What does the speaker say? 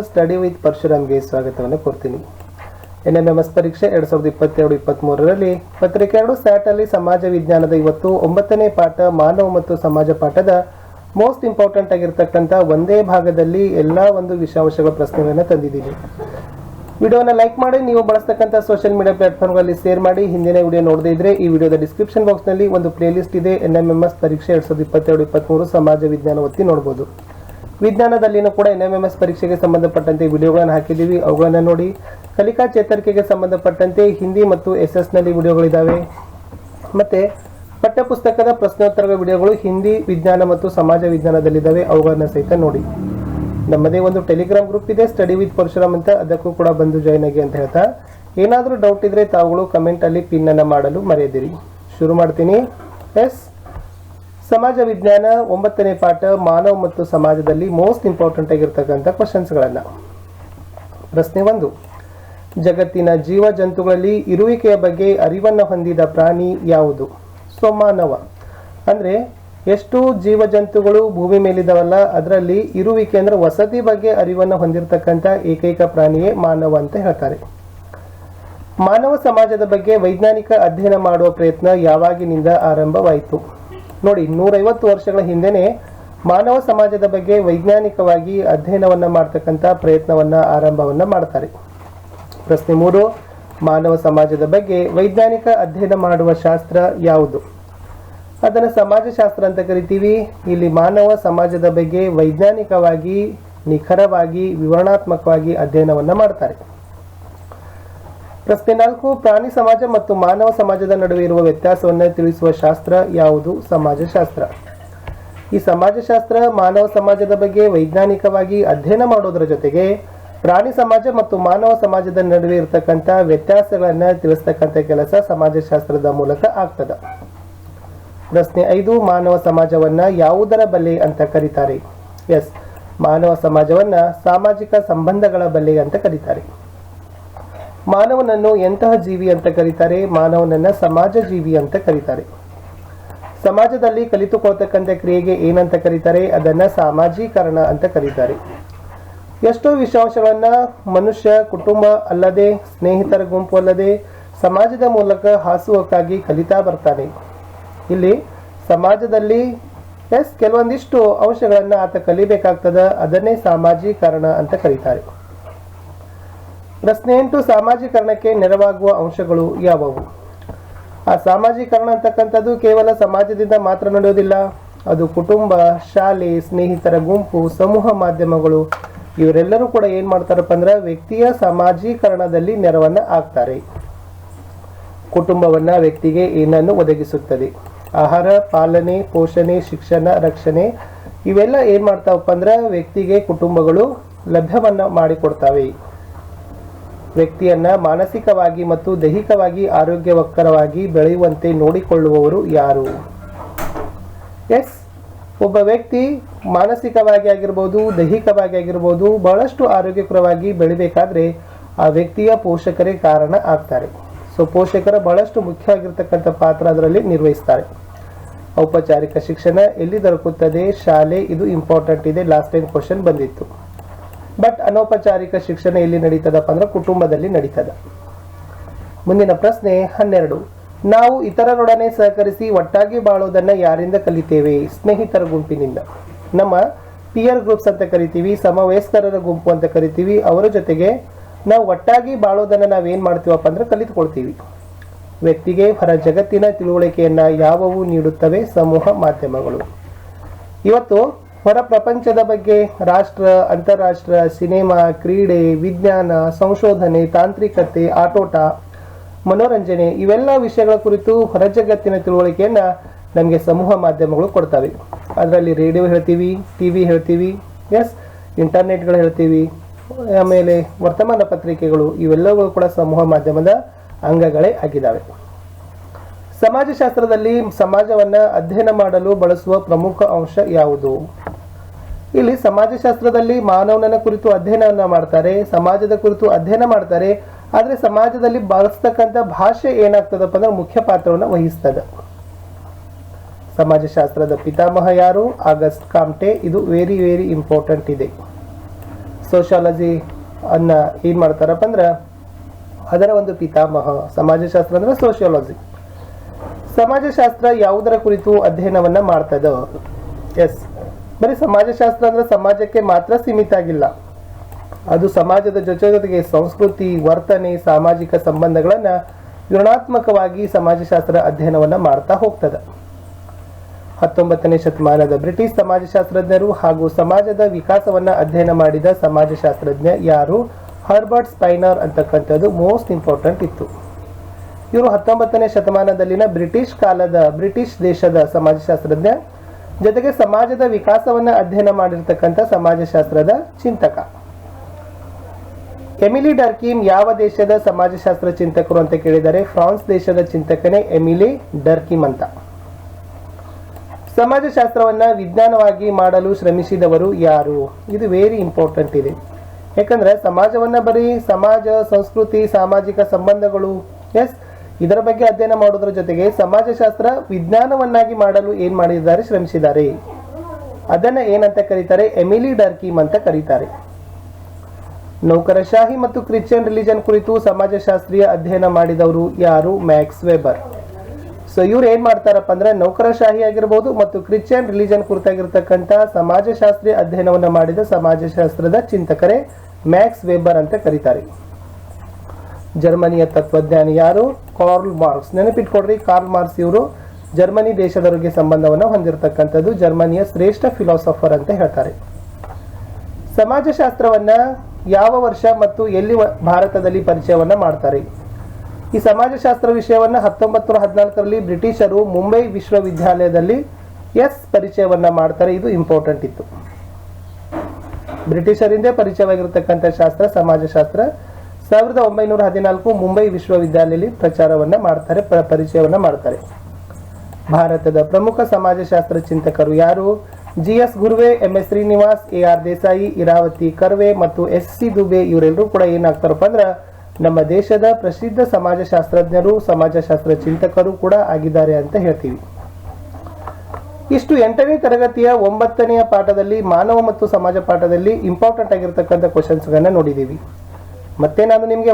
Study with ಪರಶುರಾಮ್ಗೆ ಸ್ವಾಗತವನ್ನು ಕೊಡ್ತೀನಿ. NMMS ಪರೀಕ್ಷೆ 2022-23ರಲ್ಲಿ ಪತ್ರಿಕೆ 2 ಸ್ಯಾಟಲ್ಲಿ ಸಮಾಜ ವಿಜ್ಞಾನದ ಇವತ್ತು 9ನೇ ಪಾಠ ಮಾನವ ಮತ್ತು ಸಮಾಜ ಪಾಠದ ಮೋಸ್ಟ್ ಇಂಪಾರ್ಟೆಂಟ್ ಆಗಿರ್ತಕ್ಕಂಥ ಒಂದೇ ಭಾಗದಲ್ಲಿ ಎಲ್ಲ ಒಂದು ವಿಷಯಾಂಶಗಳ ಪ್ರಶ್ನೆಗಳನ್ನು ತಂದಿದ್ದೀನಿ. ವಿಡಿಯೋನ ಲೈಕ್ ಮಾಡಿ, ನೀವು ಬಳಸ್ತಕ್ಕಂಥ ಸೋಷಿಯಲ್ ಮೀಡಿಯಾ ಪ್ಲಾಟ್ಫಾರ್ಮ್ಗಳಲ್ಲಿ ಶೇರ್ ಮಾಡಿ. ಹಿಂದಿನ ವಿಡಿಯೋ ನೋಡದೇ ಇದ್ರೆ ಈ ವಿಡಿಯೋದ ಡಿಸ್ಕ್ರಿಪ್ಷನ್ ಬಾಕ್ಸ್ನಲ್ಲಿ ಒಂದು ಪ್ಲೇಲಿಸ್ಟ್ ಇದೆ. NMMS ಪರೀಕ್ಷೆ 2022-23 ಸಮಾಜ ವಿಜ್ಞಾನ ಒತ್ತಿ ನೋಡ್ಬೋದು. ವಿಜ್ಞಾನದಲ್ಲಿನೂ ಕೂಡ NMMS ಪರೀಕ್ಷೆಗೆ ಸಂಬಂಧಪಟ್ಟಂತೆ ವಿಡಿಯೋಗಳನ್ನು ಹಾಕಿದ್ದೀವಿ, ಅವುಗಳನ್ನು ನೋಡಿ. ಕಲಿಕಾ ಚೇತರಿಕೆಗೆ ಸಂಬಂಧಪಟ್ಟಂತೆ ಹಿಂದಿ ಮತ್ತು SS ನಲ್ಲಿ ವಿಡಿಯೋಗಳಿದ್ದಾವೆ. ಮತ್ತೆ ಪಠ್ಯಪುಸ್ತಕದ ಪ್ರಶ್ನೋತ್ತರಗಳ ವಿಡಿಯೋಗಳು ಹಿಂದಿ, ವಿಜ್ಞಾನ ಮತ್ತು ಸಮಾಜ ವಿಜ್ಞಾನದಲ್ಲಿದ್ದಾವೆ, ಅವುಗಳನ್ನು ಸಹಿತ ನೋಡಿ. ನಮ್ಮದೇ ಒಂದು ಟೆಲಿಗ್ರಾಮ್ ಗ್ರೂಪ್ ಇದೆ, ಸ್ಟಡಿ ವಿತ್ ಪರಶುರಾಮ್ ಅಂತ, ಅದಕ್ಕೂ ಕೂಡ ಬಂದು ಜಾಯ್ನ್ ಆಗಿ ಅಂತ ಹೇಳ್ತಾ, ಏನಾದರೂ ಡೌಟ್ ಇದ್ರೆ ತಾವುಗಳು ಕಮೆಂಟಲ್ಲಿ ಪಿನ್ ಅನ್ನು ಮಾಡಲು ಮರೆಯದಿರಿ. ಶುರು ಮಾಡ್ತೀನಿ. ಸಮಾಜ ವಿಜ್ಞಾನ 9ನೇ ಪಾಠ ಮಾನವ ಮತ್ತು ಸಮಾಜದಲ್ಲಿ ಮೋಸ್ಟ್ ಇಂಪಾರ್ಟೆಂಟ್ ಆಗಿರ್ತಕ್ಕಂಥ ಕ್ವಶನ್ಸ್ಗಳನ್ನು. ಪ್ರಶ್ನೆ 1, ಜಗತ್ತಿನ ಜೀವ ಜಂತುಗಳಲ್ಲಿ ಇರುವಿಕೆಯ ಬಗ್ಗೆ ಅರಿವನ್ನು ಹೊಂದಿದ ಪ್ರಾಣಿ ಯಾವುದು? ಸೊ ಮಾನವ. ಅಂದರೆ ಎಷ್ಟು ಜೀವ ಜಂತುಗಳು ಭೂಮಿ ಮೇಲಿದ್ದಾವಲ್ಲ, ಅದರಲ್ಲಿ ಇರುವಿಕೆ ಅಂದರೆ ವಸತಿ ಬಗ್ಗೆ ಅರಿವನ್ನು ಹೊಂದಿರತಕ್ಕಂಥ ಏಕೈಕ ಪ್ರಾಣಿಯೇ ಮಾನವ ಅಂತ ಹೇಳ್ತಾರೆ. ಮಾನವ ಸಮಾಜದ ಬಗ್ಗೆ ವೈಜ್ಞಾನಿಕ ಅಧ್ಯಯನ ಮಾಡುವ ಪ್ರಯತ್ನ ಯಾವಾಗಿನಿಂದ ಆರಂಭವಾಯಿತು? ನೋಡಿ, 150 ವರ್ಷಗಳ ಹಿಂದೆನೇ ಮಾನವ ಸಮಾಜದ ಬಗ್ಗೆ ವೈಜ್ಞಾನಿಕವಾಗಿ ಅಧ್ಯಯನವನ್ನು ಮಾಡ್ತಕ್ಕಂಥ ಪ್ರಯತ್ನವನ್ನು ಆರಂಭವನ್ನು ಮಾಡ್ತಾರೆ. ಪ್ರಶ್ನೆ 3, ಮಾನವ ಸಮಾಜದ ಬಗ್ಗೆ ವೈಜ್ಞಾನಿಕ ಅಧ್ಯಯನ ಮಾಡುವ ಶಾಸ್ತ್ರ ಯಾವುದು? ಅದನ್ನು ಸಮಾಜಶಾಸ್ತ್ರ ಅಂತ ಕರಿತೀವಿ. ಇಲ್ಲಿ ಮಾನವ ಸಮಾಜದ ಬಗ್ಗೆ ವೈಜ್ಞಾನಿಕವಾಗಿ, ನಿಖರವಾಗಿ, ವಿವರಣಾತ್ಮಕವಾಗಿ ಅಧ್ಯಯನವನ್ನು ಮಾಡ್ತಾರೆ. ಪ್ರಶ್ನೆ 4, ಪ್ರಾಣಿ ಸಮಾಜ ಮತ್ತು ಮಾನವ ಸಮಾಜದ ನಡುವೆ ಇರುವ ವ್ಯತ್ಯಾಸವನ್ನು ತಿಳಿಸುವ ಶಾಸ್ತ್ರ ಯಾವುದು? ಸಮಾಜಶಾಸ್ತ್ರ. ಈ ಸಮಾಜಶಾಸ್ತ್ರ ಮಾನವ ಸಮಾಜದ ಬಗ್ಗೆ ವೈಜ್ಞಾನಿಕವಾಗಿ ಅಧ್ಯಯನ ಮಾಡೋದರ ಜೊತೆಗೆ ಪ್ರಾಣಿ ಸಮಾಜ ಮತ್ತು ಮಾನವ ಸಮಾಜದ ನಡುವೆ ಇರತಕ್ಕಂಥ ವ್ಯತ್ಯಾಸಗಳನ್ನು ತಿಳಿಸ್ತಕ್ಕಂಥ ಕೆಲಸ ಸಮಾಜಶಾಸ್ತ್ರದ ಮೂಲಕ ಆಗ್ತದೆ. ಪ್ರಶ್ನೆ 5, ಮಾನವ ಸಮಾಜವನ್ನ ಯಾವುದರ ಬಲೆ ಅಂತ ಕರೀತಾರೆ? ಮಾನವ ಸಮಾಜವನ್ನ ಸಾಮಾಜಿಕ ಸಂಬಂಧಗಳ ಬಲೆ ಅಂತ ಕರೀತಾರೆ. ಮಾನವನನ್ನು ಎಂತಹ ಜೀವಿ ಅಂತ ಕರೀತಾರೆ? ಮಾನವನನ್ನ ಸಮಾಜ ಜೀವಿ ಅಂತ ಕರೀತಾರೆ. ಸಮಾಜದಲ್ಲಿ ಕಲಿತುಕೊಳ್ತಕ್ಕಂಥ ಕ್ರಿಯೆಗೆ ಏನಂತ ಕರೀತಾರೆ? ಅದನ್ನ ಸಾಮಾಜೀಕರಣ ಅಂತ ಕರೀತಾರೆ. ಎಷ್ಟೋ ವಿಷಯಾಂಶಗಳನ್ನ ಮನುಷ್ಯ ಕುಟುಂಬ ಅಲ್ಲದೆ, ಸ್ನೇಹಿತರ ಗುಂಪು ಅಲ್ಲದೆ, ಸಮಾಜದ ಮೂಲಕ ಹಾಸುವಕ್ಕಾಗಿ ಕಲಿತಾ ಬರ್ತಾನೆ. ಇಲ್ಲಿ ಸಮಾಜದಲ್ಲಿ ಕೆಲವೊಂದಿಷ್ಟು ಅಂಶಗಳನ್ನು ಆತ ಕಲಿಬೇಕಾಗ್ತದ, ಅದನ್ನೇ ಸಾಮಾಜೀಕರಣ ಅಂತ ಕರೀತಾರೆ. ಪ್ರಶ್ನೆ 8, ಸಾಮಾಜೀಕರಣಕ್ಕೆ ನೆರವಾಗುವ ಅಂಶಗಳು ಯಾವುವು? ಆ ಸಾಮಾಜೀಕರಣ ಅಂತಕ್ಕಂಥದ್ದು ಕೇವಲ ಸಮಾಜದಿಂದ ಮಾತ್ರ ನಡೆಯೋದಿಲ್ಲ. ಅದು ಕುಟುಂಬ, ಶಾಲೆ, ಸ್ನೇಹಿತರ ಗುಂಪು, ಸಮೂಹ ಮಾಧ್ಯಮಗಳು, ಇವರೆಲ್ಲರೂ ಕೂಡ ಏನ್ ಮಾಡ್ತಾರಪ್ಪ ಅಂದ್ರೆ ವ್ಯಕ್ತಿಯ ಸಾಮಾಜೀಕರಣದಲ್ಲಿ ನೆರವನ್ನ ಆಗ್ತಾರೆ. ಕುಟುಂಬವನ್ನ ವ್ಯಕ್ತಿಗೆ ಏನನ್ನು ಒದಗಿಸುತ್ತದೆ? ಆಹಾರ, ಪಾಲನೆ, ಪೋಷಣೆ, ಶಿಕ್ಷಣ, ರಕ್ಷಣೆ, ಇವೆಲ್ಲ ಏನ್ ಮಾಡ್ತಾವಪ್ಪ ಅಂದ್ರೆ ವ್ಯಕ್ತಿಗೆ ಕುಟುಂಬಗಳು ಲಭ್ಯವನ್ನ ಮಾಡಿಕೊಡ್ತವೆ. ವ್ಯಕ್ತಿಯನ್ನ ಮಾನಸಿಕವಾಗಿ ಮತ್ತು ದೈಹಿಕವಾಗಿ ಆರೋಗ್ಯಕರವಾಗಿ ಬೆಳೆಯುವಂತೆ ನೋಡಿಕೊಳ್ಳುವವರು ಯಾರು? ಒಬ್ಬ ವ್ಯಕ್ತಿ ಮಾನಸಿಕವಾಗಿ ಆಗಿರ್ಬೋದು, ದೈಹಿಕವಾಗಿ ಆಗಿರ್ಬೋದು, ಬಹಳಷ್ಟು ಆರೋಗ್ಯಕರವಾಗಿ ಬೆಳಿಬೇಕಾದ್ರೆ ಆ ವ್ಯಕ್ತಿಯ ಪೋಷಕರೇ ಕಾರಣ ಆಗ್ತಾರೆ. ಸೊ ಪೋಷಕರ ಬಹಳಷ್ಟು ಮುಖ್ಯ ಆಗಿರ್ತಕ್ಕಂಥ ಪಾತ್ರ ಅದರಲ್ಲಿ ನಿರ್ವಹಿಸ್ತಾರೆ. ಔಪಚಾರಿಕ ಶಿಕ್ಷಣ ಎಲ್ಲಿ ದೊರಕುತ್ತದೆ? ಶಾಲೆ. ಇದು ಇಂಪಾರ್ಟೆಂಟ್ ಇದೆ, ಲಾಸ್ಟ್ ಟೈಮ್ ಕ್ವಶನ್ ಬಂದಿತ್ತು. ಬಟ್ ಅನೌಪಚಾರಿಕ ಶಿಕ್ಷಣ ಎಲ್ಲಿ ನಡೀತದಪ್ಪ ಅಂದ್ರೆ ಕುಟುಂಬದಲ್ಲಿ ನಡೀತದ. ಮುಂದಿನ ಪ್ರಶ್ನೆ 12, ನಾವು ಇತರರೊಡನೆ ಸಹಕರಿಸಿ ಒಟ್ಟಾಗಿ ಬಾಳೋದನ್ನ ಯಾರಿಂದ ಕಲಿತೇವೆ? ಸ್ನೇಹಿತರ ಗುಂಪಿನಿಂದ. ನಮ್ಮ ಪಿಯರ್ ಗ್ರೂಪ್ಸ್ ಅಂತ ಕರಿತೀವಿ, ಸಮವಯಸ್ಕರರ ಗುಂಪು ಅಂತ ಕರಿತೀವಿ. ಅವರ ಜೊತೆಗೆ ನಾವು ಒಟ್ಟಾಗಿ ಬಾಳೋದನ್ನ ನಾವೇನ್ ಮಾಡ್ತೀವಪ್ಪ ಅಂದ್ರೆ ಕಲಿತುಕೊಳ್ತೀವಿ. ವ್ಯಕ್ತಿಗೆ ಹೊರ ಜಗತ್ತಿನ ತಿಳುವಳಿಕೆಯನ್ನ ಯಾವುವು ನೀಡುತ್ತವೆ? ಸಮೂಹ ಮಾಧ್ಯಮಗಳು. ಇವತ್ತು ಹೊರ ಪ್ರಪಂಚದ ಬಗ್ಗೆ ರಾಷ್ಟ್ರ, ಅಂತಾರಾಷ್ಟ್ರ, ಸಿನಿಮಾ, ಕ್ರೀಡೆ, ವಿಜ್ಞಾನ, ಸಂಶೋಧನೆ, ತಾಂತ್ರಿಕತೆ, ಆಟೋಟ, ಮನೋರಂಜನೆ, ಇವೆಲ್ಲ ವಿಷಯಗಳ ಕುರಿತು ಹೊರ ಜಗತ್ತಿನ ತಿಳುವಳಿಕೆಯನ್ನ ನಮಗೆ ಸಮೂಹ ಮಾಧ್ಯಮಗಳು ಕೊಡ್ತವೆ. ಅದರಲ್ಲಿ ರೇಡಿಯೋ ಹೇಳ್ತೀವಿ, ಟಿವಿ ಹೇಳ್ತೀವಿ, ಇಂಟರ್ನೆಟ್ಗಳು ಹೇಳ್ತೀವಿ, ಆಮೇಲೆ ವರ್ತಮಾನ ಪತ್ರಿಕೆಗಳು, ಇವೆಲ್ಲವೂ ಕೂಡ ಸಮೂಹ ಮಾಧ್ಯಮದ ಅಂಗಗಳೇ ಆಗಿದ್ದಾವೆ. ಸಮಾಜಶಾಸ್ತ್ರದಲ್ಲಿ ಸಮಾಜವನ್ನ ಅಧ್ಯಯನ ಮಾಡಲು ಬಳಸುವ ಪ್ರಮುಖ ಅಂಶ ಯಾವುದು? ಇಲ್ಲಿ ಸಮಾಜಶಾಸ್ತ್ರದಲ್ಲಿ ಮಾನವನ ಕುರಿತು ಅಧ್ಯಯನವನ್ನ ಮಾಡ್ತಾರೆ, ಸಮಾಜದ ಕುರಿತು ಅಧ್ಯಯನ ಮಾಡ್ತಾರೆ. ಆದ್ರೆ ಸಮಾಜದಲ್ಲಿ ಬಳಸ್ತಕ್ಕಂಥ ಭಾಷೆ ಏನಾಗ್ತದಪ್ಪ ಅಂದ್ರೆ ಮುಖ್ಯ ಪಾತ್ರವನ್ನು ವಹಿಸ್ತದೆ. ಸಮಾಜಶಾಸ್ತ್ರದ ಪಿತಾಮಹ ಯಾರು? ಆಗಸ್ಟ್ ಕಾಮ್ಟೆ. ಇದು ವೆರಿ ಇಂಪಾರ್ಟೆಂಟ್ ಇದೆ. ಸೋಷಿಯಾಲಜಿ ಅನ್ನ ಏನು ಮಾಡ್ತಾರಪ್ಪ ಅಂದ್ರೆ ಅದರ ಒಂದು ಪಿತಾಮಹ. ಸಮಾಜಶಾಸ್ತ್ರ ಅಂದ್ರೆ ಸೋಷಿಯಾಲಜಿ. ಸಮಾಜಶಾಸ್ತ್ರ ಯಾವುದರ ಕುರಿತು ಅಧ್ಯಯನವನ್ನ ಮಾಡ್ತದ? ಎಸ್, ಬರೀ ಸಮಾಜಶಾಸ್ತ್ರ ಅಂದ್ರೆ ಸಮಾಜಕ್ಕೆ ಮಾತ್ರ ಸೀಮಿತ ಆಗಿಲ್ಲ. ಅದು ಸಮಾಜದ ಜೊತೆಗೆ ಸಂಸ್ಕೃತಿ, ವರ್ತನೆ, ಸಾಮಾಜಿಕ ಸಂಬಂಧಗಳನ್ನ ಋಣಾತ್ಮಕವಾಗಿ ಸಮಾಜಶಾಸ್ತ್ರ ಅಧ್ಯಯನವನ್ನ ಮಾಡ್ತಾ ಹೋಗ್ತದೆ. 19ನೇ ಶತಮಾನದ ಬ್ರಿಟಿಷ್ ಸಮಾಜಶಾಸ್ತ್ರಜ್ಞರು ಹಾಗೂ ಸಮಾಜದ ವಿಕಾಸವನ್ನ ಅಧ್ಯಯನ ಮಾಡಿದ ಸಮಾಜಶಾಸ್ತ್ರಜ್ಞ ಯಾರು? ಹರ್ಬರ್ಟ್ ಸ್ಪೈನರ್ ಅಂತಕ್ಕಂಥದ್ದು ಮೋಸ್ಟ್ ಇಂಪಾರ್ಟೆಂಟ್ ಇತ್ತು. ಇವರು 19ನೇ ಶತಮಾನದಲ್ಲಿನ ಬ್ರಿಟಿಷ್ ದೇಶದ ಸಮಾಜಶಾಸ್ತ್ರಜ್ಞ, ಜೊತೆಗೆ ಸಮಾಜದ ವಿಕಾಸವನ್ನ ಅಧ್ಯಯನ ಮಾಡಿರ್ತಕ್ಕಂಥ ಸಮಾಜಶಾಸ್ತ್ರದ ಚಿಂತಕ. ಎಮಿಲಿ ಡರ್ಕೀಮ್ ಯಾವ ದೇಶದ ಸಮಾಜಶಾಸ್ತ್ರ ಚಿಂತಕರು ಅಂತ ಕೇಳಿದರೆ ಫ್ರಾನ್ಸ್ ದೇಶದ ಚಿಂತಕನೇ ಎಮಿಲಿ ಡರ್ಕೀಮ್ ಅಂತ. ಸಮಾಜಶಾಸ್ತ್ರವನ್ನ ವಿಜ್ಞಾನವಾಗಿ ಮಾಡಲು ಶ್ರಮಿಸಿದವರು ಯಾರು? ಇದು ವೆರಿ ಇಂಪಾರ್ಟೆಂಟ್ ಇದೆ. ಯಾಕಂದ್ರೆ ಸಮಾಜವನ್ನ ಬರೀ ಸಮಾಜ, ಸಂಸ್ಕೃತಿ, ಸಾಮಾಜಿಕ ಸಂಬಂಧಗಳು, ಎಸ್, ಇದರ ಬಗ್ಗೆ ಅಧ್ಯಯನ ಮಾಡೋದ್ರ ಜೊತೆಗೆ ಸಮಾಜಶಾಸ್ತ್ರ ವಿಜ್ಞಾನವನ್ನಾಗಿ ಮಾಡಲು ಏನ್ ಮಾಡಿದ್ದಾರೆ? ಶ್ರಮಿಸಿದ್ದಾರೆ. ಅದನ್ನ ಏನಂತ ಕರೀತಾರೆ? ಎಮಿಲಿ ಡರ್ಕೀಮ್ ಅಂತ ಕರೀತಾರೆ. ನೌಕರಶಾಹಿ ಮತ್ತು ಕ್ರಿಶ್ಚಿಯನ್ ರಿಲಿಜನ್ ಕುರಿತು ಸಮಾಜಶಾಸ್ತ್ರೀಯ ಅಧ್ಯಯನ ಮಾಡಿದವರು ಯಾರು? Max weber. ಸೊ ಇವ್ರು ಏನ್ ಮಾಡ್ತಾರಪ್ಪ ಅಂದ್ರೆ ನೌಕರಶಾಹಿ ಆಗಿರ್ಬೋದು ಮತ್ತು ಕ್ರಿಶ್ಚಿಯನ್ ರಿಲಿಜನ್ ಕುರಿತಾಗಿರ್ತಕ್ಕಂಥ ಸಮಾಜಶಾಸ್ತ್ರೀಯ ಅಧ್ಯಯನವನ್ನ ಮಾಡಿದ ಸಮಾಜಶಾಸ್ತ್ರದ ಚಿಂತಕರೇ ಮ್ಯಾಕ್ಸ್ ವೆಬರ್ ಅಂತ ಕರೀತಾರೆ. ಜರ್ಮನಿಯ ತತ್ವಜ್ಞಾನಿ ಯಾರು? Karl Marx. ನೆನಪಿಟ್ಕೊಡ್ರಿ, ಕಾರ್ಲ್ ಮಾರ್ಕ್ಸ್ ಇವರು ಜರ್ಮನಿ ದೇಶದವರಿಗೆ ಸಂಬಂಧವನ್ನು ಹೊಂದಿರತಕ್ಕಂಥದ್ದು. ಜರ್ಮನಿಯ ಶ್ರೇಷ್ಠ ಫಿಲಾಸಫರ್ ಅಂತ ಹೇಳ್ತಾರೆ. ಸಮಾಜಶಾಸ್ತ್ರವನ್ನ ಯಾವ ವರ್ಷ ಮತ್ತು ಎಲ್ಲಿ ಭಾರತದಲ್ಲಿ ಪರಿಚಯವನ್ನ ಮಾಡ್ತಾರೆ? ಈ ಸಮಾಜಶಾಸ್ತ್ರ ವಿಷಯವನ್ನ 1914ರಲ್ಲಿ ಬ್ರಿಟಿಷರು ಮುಂಬೈ ವಿಶ್ವವಿದ್ಯಾಲಯದಲ್ಲಿ ಪರಿಚಯವನ್ನ ಮಾಡ್ತಾರೆ. ಇದು ಇಂಪಾರ್ಟೆಂಟ್ ಇತ್ತು. ಬ್ರಿಟಿಷರಿಂದ ಪರಿಚಯವಾಗಿರತಕ್ಕಂಥ ಶಾಸ್ತ್ರ ಸಮಾಜಶಾಸ್ತ್ರ 1914 ಮುಂಬೈ ವಿಶ್ವವಿದ್ಯಾಲಯದಲ್ಲಿ ಪ್ರಚಾರವನ್ನ ಮಾಡ್ತಾರೆ, ಪರಿಚಯವನ್ನ ಮಾಡ್ತಾರೆ. ಭಾರತದ ಪ್ರಮುಖ ಸಮಾಜಶಾಸ್ತ್ರ ಚಿಂತಕರು ಯಾರು? GS ಗುರ್ವೆ, MS Srinivas, AR Desai, Iravati Karve ಮತ್ತು SC ದುಬೆ. ಇವರೆಲ್ಲರೂ ಕೂಡ ಏನಾಗ್ತಾರಪ್ಪ ಅಂದ್ರೆ ನಮ್ಮ ದೇಶದ ಪ್ರಸಿದ್ಧ ಸಮಾಜಶಾಸ್ತ್ರಜ್ಞರು, ಸಮಾಜಶಾಸ್ತ್ರ ಚಿಂತಕರು ಕೂಡ ಆಗಿದ್ದಾರೆ ಅಂತ ಹೇಳ್ತೀವಿ. ಇಷ್ಟು 8ನೇ ತರಗತಿಯ 9ನೆಯ ಪಾಠದಲ್ಲಿ ಮಾನವ ಮತ್ತು ಸಮಾಜ ಪಾಠದಲ್ಲಿ ಇಂಪಾರ್ಟೆಂಟ್ ಆಗಿರ್ತಕ್ಕಂಥ ಕ್ವಶನ್ಸ್ ಗಳನ್ನ ನೋಡಿದೀವಿ. ಮತ್ತೆ ನಾನು ನಿಮಗೆ